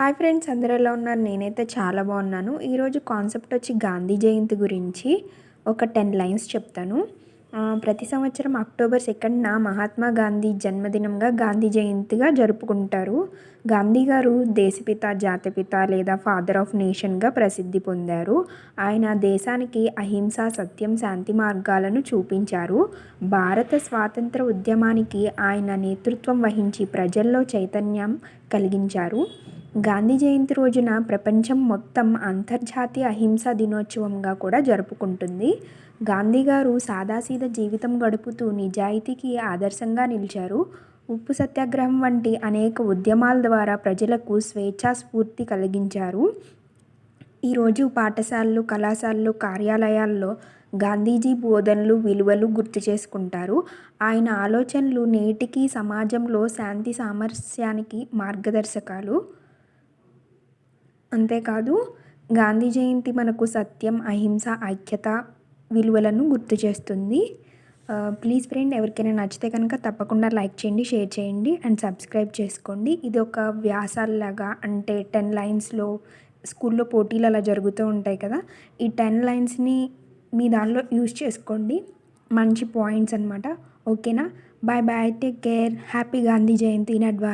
Hi friends, అందరూ ఎలా ఉన్నారు? నేనైతే చాలా బాగున్నాను. ఈరోజు కాన్సెప్ట్ వచ్చి గాంధీ జయంతి గురించి ఒక 10 లైన్స్ చెప్తాను. ప్రతి సంవత్సరం అక్టోబర్ 2న మహాత్మా గాంధీ జన్మదినంగా గాంధీ జయంతిగా జరుపుకుంటారు. గాంధీ గారు దేశపిత, జాతిపిత లేదా ఫాదర్ ఆఫ్ నేషన్గా ప్రసిద్ధి పొందారు. ఆయన దేశానికి అహింస, సత్యం, శాంతి మార్గాలను చూపించారు. భారత స్వాతంత్ర ఉద్యమానికి ఆయన నేతృత్వం వహించి ప్రజల్లో చైతన్యం కలిగించారు. గాంధీ జయంతి రోజున ప్రపంచం మొత్తం అంతర్జాతీయ అహింసా దినోత్సవంగా కూడా జరుపుకుంటుంది. గాంధీ గారు సాదాసీదా జీవితం గడుపుతూ నిజాయితీకి ఆదర్శంగా నిలిచారు. ఉప్పు సత్యాగ్రహం వంటి అనేక ఉద్యమాల ద్వారా ప్రజలకు స్వేచ్ఛా స్ఫూర్తి కలిగించారు. ఈరోజు పాఠశాలలు, కళాశాలలు, కార్యాలయాల్లో గాంధీజీ బోధనలు, విలువలు గుర్తు చేసుకుంటారు. ఆయన ఆలోచనలు నేటికీ సమాజంలో శాంతి, సామరస్యానికి మార్గదర్శకాలు. అంతేకాదు, గాంధీ జయంతి మనకు సత్యం, అహింస, ఐక్యత విలువలను గుర్తు చేస్తుంది. ప్లీజ్ ఫ్రెండ్, ఎవరికైనా నచ్చితే కనుక తప్పకుండా లైక్ చేయండి, షేర్ చేయండి అండ్ సబ్స్క్రైబ్ చేసుకోండి. ఇది ఒక వ్యాసాల్లాగా, అంటే 10 లైన్స్లో స్కూల్లో పోటీలు అలా జరుగుతూ ఉంటాయి కదా, ఈ 10 లైన్స్ని మీ దానిలో యూజ్ చేసుకోండి. మంచి పాయింట్స్ అనమాట. ఓకేనా? Bye bye, take care, happy Gandhi Jayanti in advance.